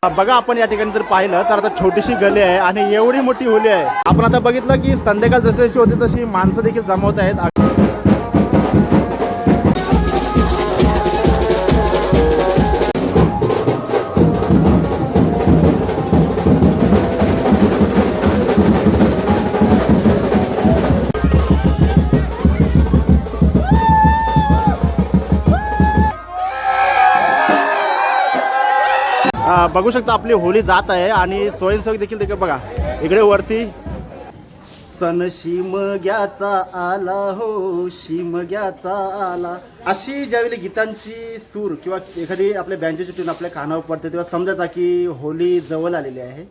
बघा आपण या ठिकाणी जर पाहिलं तर आता छोटीशी गली आहे आणि एवढी मोठी होली आहे. आपण आता बघितलं की संध्याकाळ जशी होती तशी माणसं देखील जमवत आहेत. बघू शकता आपली होली जात आहे आणि स्वयंसेवक देखील देखील बघा इकडे वरती सण शिमग्याचा आला हो शिमग्याचा आला अशी ज्यावेळी गीतांची सूर किंवा एखादी आपल्या बँजेची ट्यून आपल्या कानावर पडते तेव्हा समजायचा की होली जवळ आलेली आहे.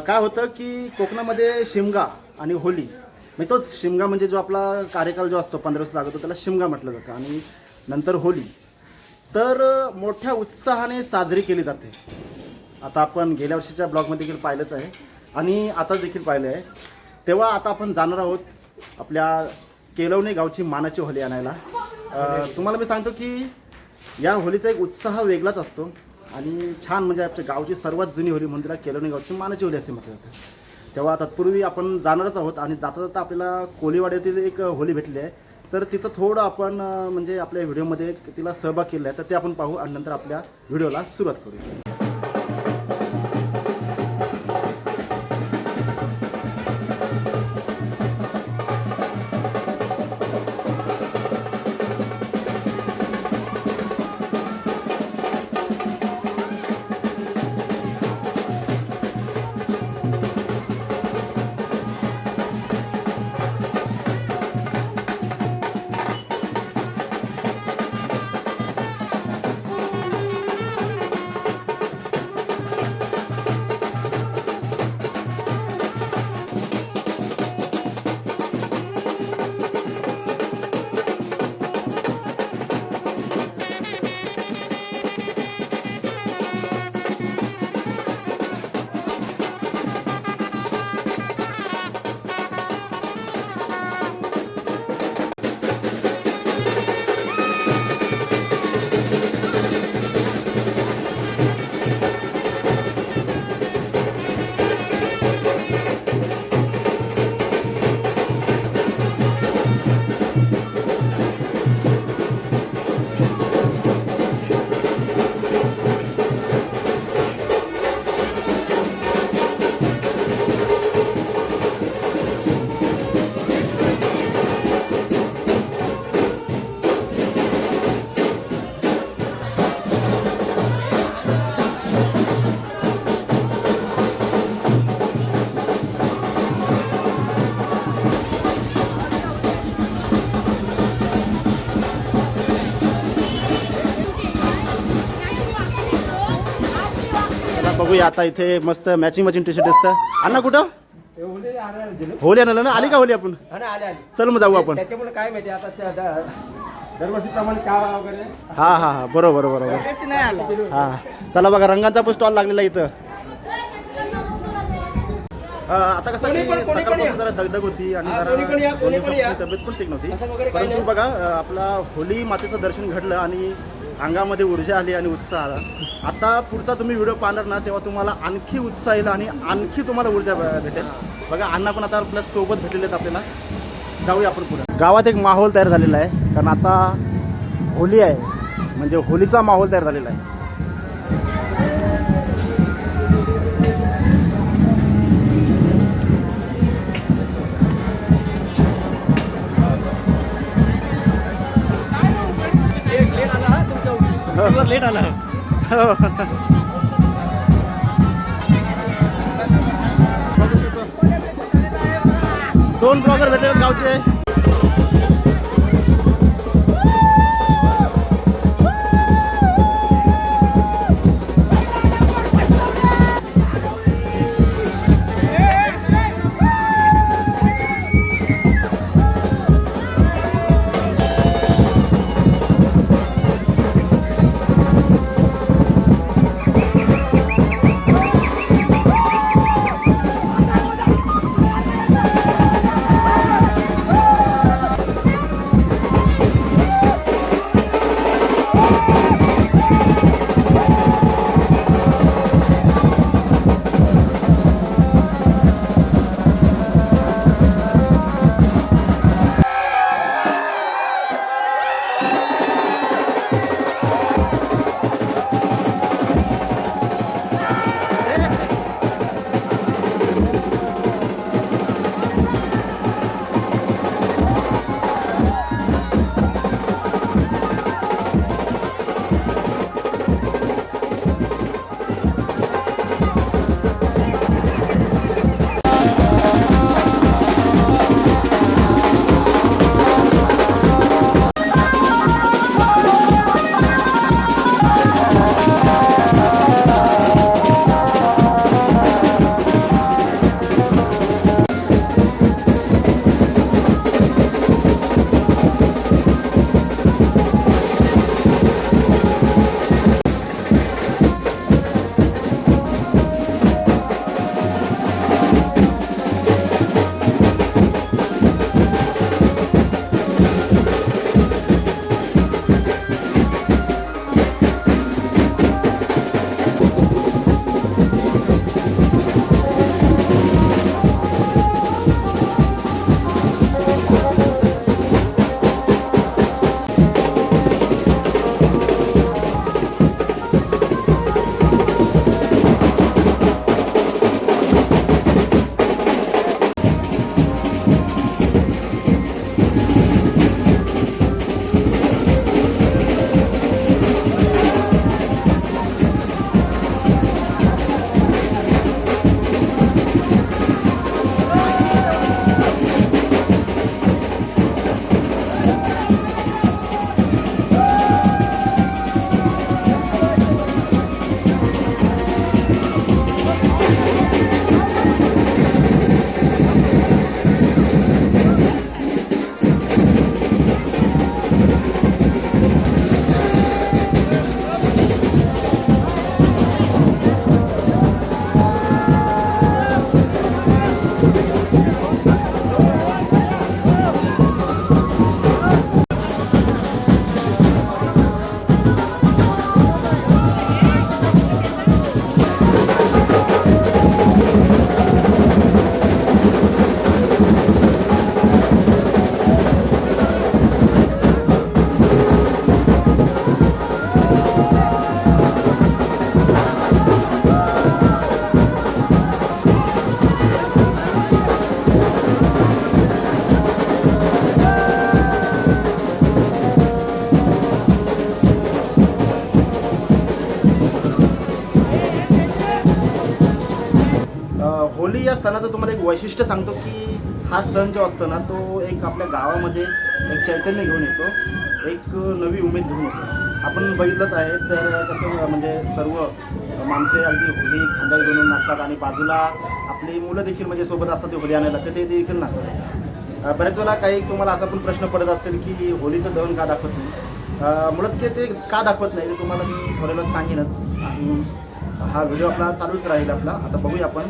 काय होतं की कोकणामध्ये शिमगा आणि होली म्हणजे तोच शिमगा म्हणजे जो आपला कार्यकाल जो असतो 15 दिवस लागतो त्याला शिमगा म्हटलं जातं आणि नंतर होली तर मोठ्या उत्साहाने साजरी केली जाते. आता आपण गेल्या वर्षीच्या ब्लॉगमध्ये देखील पाहिलंच आहे आणि आता देखील पाहिलं आहे. तेव्हा आता आपण जाणार आहोत आपल्या केलवणे गावची मानाची होली आणायला. तुम्हाला मी सांगतो की या होलीचा एक उत्साह वेगळाच असतो आणि छान म्हणजे आपल्या गावची सर्वात जुनी होली म्हणून तिला केलवणे गावची मानाची होली असे म्हटलं जातं. तेव्हा तत्पूर्वी आपण जाणारच आहोत आणि जाता जाता आपल्याला कोलीवाड्यातील एक होली भेटली आहे तर तिचं थोडं आपण म्हणजे आपल्या व्हिडिओमध्ये तिला सहभाग केला आहे तर ते आपण पाहू आणि नंतर आपल्या व्हिडिओला सुरुवात करूया. बघूया आता इथे मस्त मॅचिंग टी शर्ट असतं. अण्णा कुठं होली आणलं ना आली का होली आपण चल मग जाऊ आपण. त्याच्यामुळे काय माहिती आता दरवर्षीप्रमाणे चहा वगैरे हा बरोबर हा चला बघा रंगांचा पण स्टॉल लागलेला इथं. आता कसं सकाळपासून जरा दगदग होती आणि जरा तब्येत पण ठीक नव्हती परंतु बघा आपला होली मातेचं दर्शन घडलं आणि अंगामध्ये ऊर्जा आली आणि उत्साह आला. आता पुढचा तुम्ही व्हिडिओ पाहणार ना तेव्हा तुम्हाला आणखी उत्साह येईल आणि आणखी तुम्हाला ऊर्जा भेटेल. बघा अण्णा पण आता आपल्या सोबत भेटलेले आहेत आपल्याला. जाऊया आपण पुढे. गावात एक माहोल तयार झालेला आहे कारण आता होली आहे म्हणजे होलीचा माहोल तयार झालेला आहे. लेट आला दोन ब्लॉगर भेटले गावचे. होली या सणाचं तुम्हाला एक वैशिष्ट्य सांगतो की हा सण जो असतो ना तो एक आपल्या गावामध्ये एक चैतन्य घेऊन येतो, एक नवी उमेद घेऊन येतो. आपण बघितलंच आहे तर कसं म्हणजे सर्व माणसे अगदी होली खांद्यावर घेऊन नाचतात आणि बाजूला आपली मुलं देखील म्हणजे सोबत असतात ते होली आणायला तर ते देखील नाचतात. बऱ्याच वेळेला काही तुम्हाला असा पण प्रश्न पडत असेल की होलीचं दहन का दाखवत नाही. मुळात की ते का दाखवत नाही ते तुम्हाला मी थोड्या वेळात सांगेनच आणि हा व्हिडिओ आपला चालूच राहील आपला. आता बघूया आपण.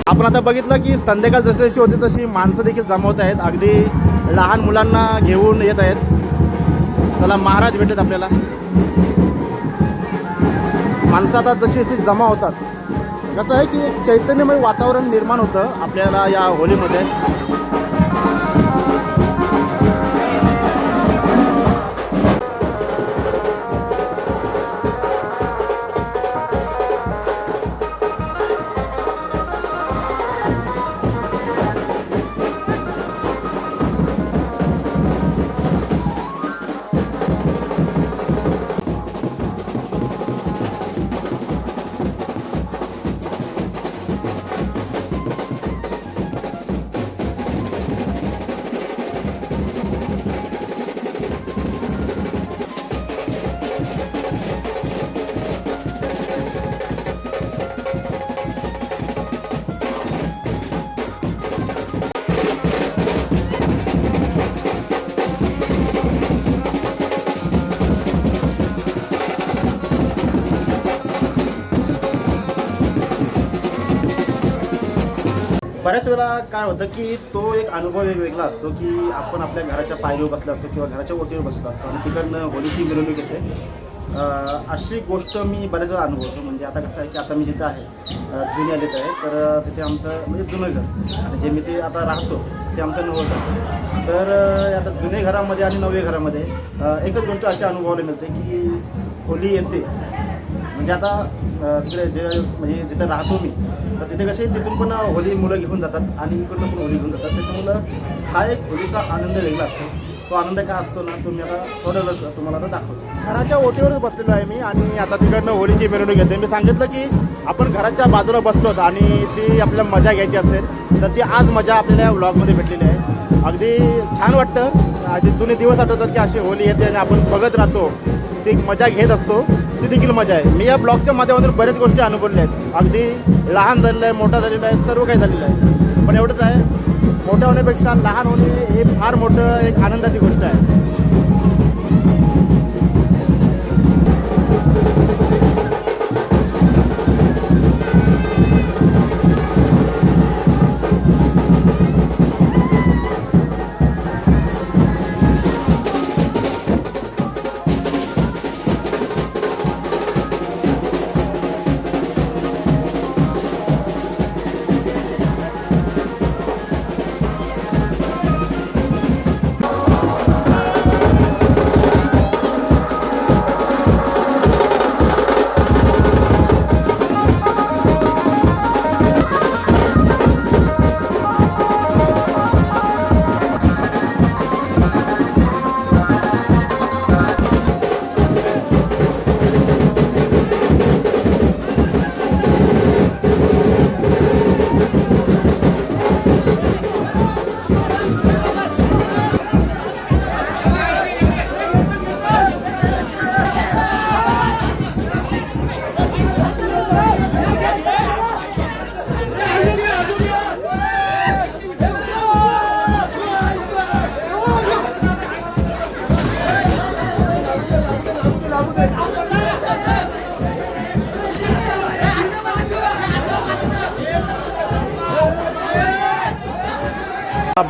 आपण आता बघितलं की संध्याकाळ जशी जशी होते तशी माणसं देखील जमवत आहेत, अगदी लहान मुलांना घेऊन येत आहेत. चला महाराज भेटत आपल्याला. माणसं आता जशी जशी जमा होतात कसं आहे की एक चैतन्यमय वातावरण निर्माण होतं आपल्याला या होलीमध्ये. बऱ्याच वेळा काय होतं की तो एक अनुभव वेगवेगळा असतो की आपण आपल्या घराच्या पायरीवर बसलो असतो किंवा घराच्या ओटीवर बसलो असतो आणि तिकडनं होलीची मिरवणूक येते. अशी गोष्ट मी बऱ्याच वेळा अनुभवतो. म्हणजे आता कसं आहे की आता मी जिथं आहे जुन्यालीत आहे तर तिथे आमचं म्हणजे जुनं घर आणि जे मी ते आता राहतो ते आमचं नवं घर. तर आता जुने घरामध्ये आणि नवे घरामध्ये एकच गोष्ट अशी अनुभवायला मिळते की होली येते म्हणजे आता तिकडे जे म्हणजे जिथं राहतो मी तर तिथे कसे तिथून पण होली मुलं घेऊन जातात आणि इकडनं पण होली घेऊन जातात. त्याच्यामुळं हा एक होलीचा आनंद वेगळा असतो. तो आनंद काय असतो ना तुम्ही आता थोडं वेळ तुम्हाला आता दाखवतो. घराच्या ओटीवरच बसलेलो आहे मी आणि आता तिकडनं होलीची मिरवणूक घेते. मी सांगितलं की आपण घराच्या बाजूला बसलोत आणि ती आपल्याला मजा घ्यायची असेल तर ती आज मजा आपल्याला व्लॉगमध्ये भेटलेली आहे. अगदी छान वाटतं. आधी जुने दिवस आठवतात की अशी होली येते आणि आपण बघत राहतो, ती मजा घेत असतो, ती देखील मजा आहे. मी या ब्लॉगच्या माध्यमातून बऱ्याच गोष्टी अनुभवल्या आहेत. अगदी लहान झालेलं आहे, मोठा झालेला आहे, सर्व काही झालेलं आहे. पण एवढंच आहे, मोठ्या होण्यापेक्षा लहान होणे हे फार मोठं एक आनंदाची गोष्ट आहे.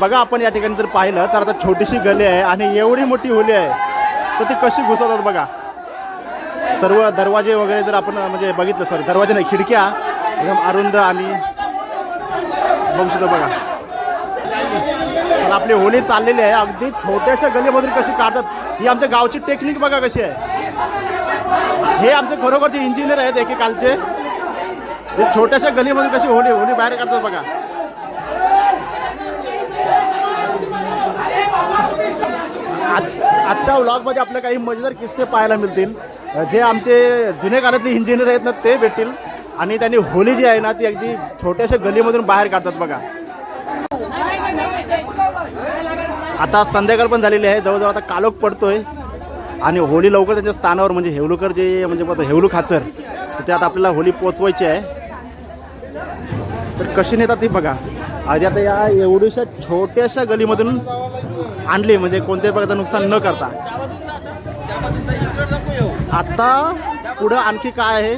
बघा आपण या ठिकाणी जर पाहिलं तर आता छोटीशी गली आहे आणि एवढी मोठी होली आहे तर ती कशी घुसवतात बघा. सर्व दरवाजे वगैरे जर आपण म्हणजे बघितलं, सर दरवाजे नाही खिडक्या एकदम अरुंद आणि बघू शकतो बघा. तर आपली होली चाललेली आहे, अगदी छोट्याशा गलीमधून कशी काढतात. ही आमच्या गावची टेक्निक बघा कशी आहे. हे आमचे खरोखरचे इंजिनियर आहेत एकेकालचे. हे छोट्याशा गलीमधून कशी होली बाहेर काढतात बघा. आजच्या व्लॉगमध्ये आपल्याला काही मजेदार किस्से पाहायला मिळतील. जे आमचे जुने काळातले इंजिनियर आहेत ना ते भेटतील आणि त्यांनी होली जी आहे ना ती अगदी छोट्याशा गलीमधून बाहेर काढतात बघा. आता संध्याकाळ पण झालेली आहे, जवळजवळ आता कालोख पडतोय आणि होली लवकर त्यांच्या स्थानावर म्हणजे हेवलूकर जे म्हणजे हेवलू खाचर तिथे आता आपल्याला होली पोचवायची आहे. तर कशी नेतात ती बघा. आधी आता या एवढ्याशा छोट्याशा गलीमधून आणली म्हणजे कोणत्याही प्रकारचं नुकसान न करता. आता पुढं आणखी काय आहे,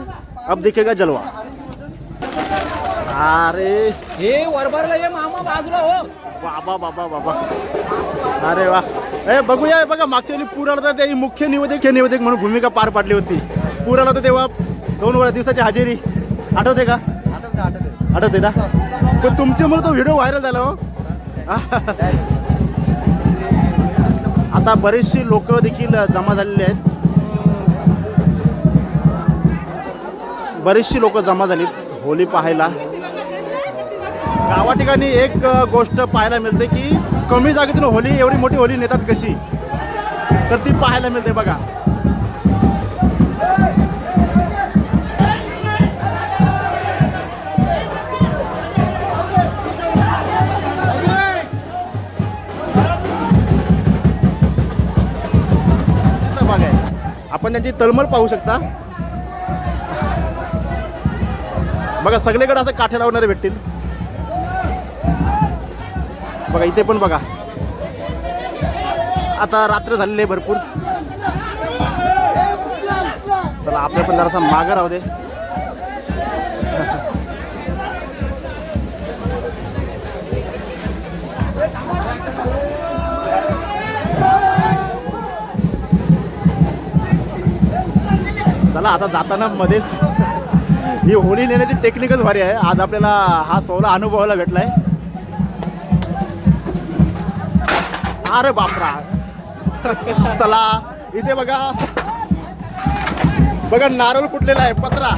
अब दिखेगा जलवा. अरे हे वरभरला ये मामा बाजूला हो. बाबा बाबा बाबा, अरे वा. ए बघूया बघा, मागच्या वेळी पूर आला होता, ते मुख्य निवेदक म्हणून भूमिका पार पाडली होती. पूर आला होता तेव्हा 2 दिवसाची हजेरी आठवते का? आठवते ना. पण तुमच्यामुळे तो व्हिडिओ व्हायरल झाला हो. आता बरेचशी लोक देखील जमा झालेली आहेत. बरीचशी लोक जमा झालीत होली पाहायला. गावा ठिकाणी एक गोष्ट पाहायला मिळते की कमी जागेतून होली एवढी मोठी होली नेतात कशी, तर ती पाहायला मिळते बघा. आपण त्यांची तळमळ पाहू शकता बघा. सगळीकडे असं काठे लावणारे भेटतील बघा. इथे पण बघा, आता रात्र झालेली आहे भरपूर. चला आपल्या पण जरासा मागं राहू दे. चला आता जाताना मध्ये ही होली नेण्याची टेक्निकच भारी आहे. आज आपल्याला हा सोहळा अनुभवायला भेटलाय. अरे बापरा. चला इथे बघा बघा, नारळ फुटलेला आहे, पत्रा.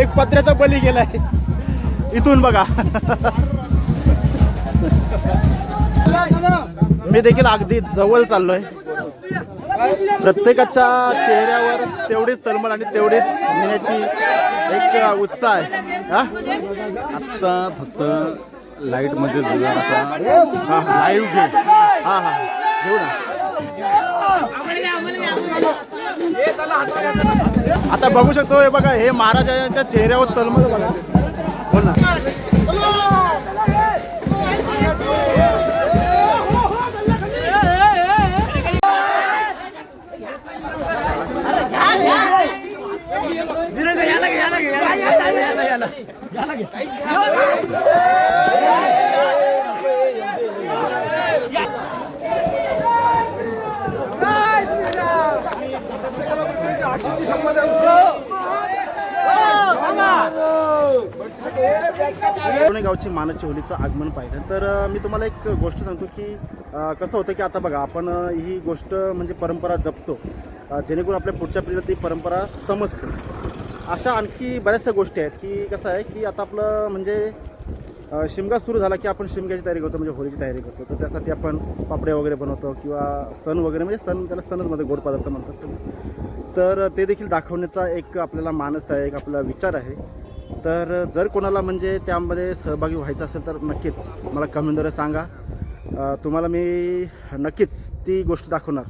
एक पत्र्याचा बली गेलाय इथून बघा. मी देखील अगदी जवळ चाललोय. प्रत्येकाच्या चेहऱ्यावर तेवढीच तळमळ आणि तेवढीच नेण्याची एक उत्साह आहे. आता फक्त लाईट मध्ये लाईव्ह घे. हा हा घेऊ ना. आता बघू शकतो हे बघा, हे महाराजांच्या चेहऱ्यावर तळमळ बघा. बोल ना. गावची मानाची होलीचं आगमन पाहिलं तर मी तुम्हाला एक गोष्ट सांगतो की कसं होतं की आता बघा, आपण ही गोष्ट म्हणजे परंपरा जपतो जेणेकरून आपल्या पुढच्या पिढीला ती परंपरा समजते. अशा आणखी बऱ्याचशा गोष्टी आहेत की कसं आहे की आता आपलं म्हणजे शिमगा सुरू झाला की आपण शिमग्याची तयारी करतो, म्हणजे होळीची तयारी करतो. तर त्यासाठी आपण पापडे वगैरे बनवतो किंवा सण वगैरे, म्हणजे सण त्याला सणच मध्ये गोड पदार्थ म्हणतात. तर ते देखील दाखवण्याचा एक आपल्याला मानस आहे, एक आपला विचार आहे. तर जर कोणाला म्हणजे त्यामध्ये सहभागी व्हायचं असेल तर नक्कीच मला कमेंटद्वारे सांगा. तुम्हाला मी नक्कीच ती गोष्ट दाखवणार.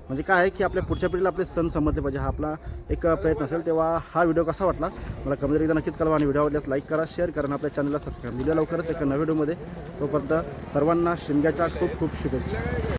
म्हणजे काय आहे की आपल्या पुढच्या पिढीला आपले सण समजले पाहिजे, हा आपला एक प्रयत्न असेल. तेव्हा हा व्हिडिओ कसा वाटला मला कमेंट एकदा नक्कीच कळवा आणि व्हिडिओ आवडल्यास लाईक करा, शेअर करा आणि आपल्या चॅनलला सबस्क्राईब. व्हिडिओ लवकरच एका नव्या व्हिडिओमध्ये. तोपर्यंत सर्वांना शिमग्याच्या खूप खूप शुभेच्छा.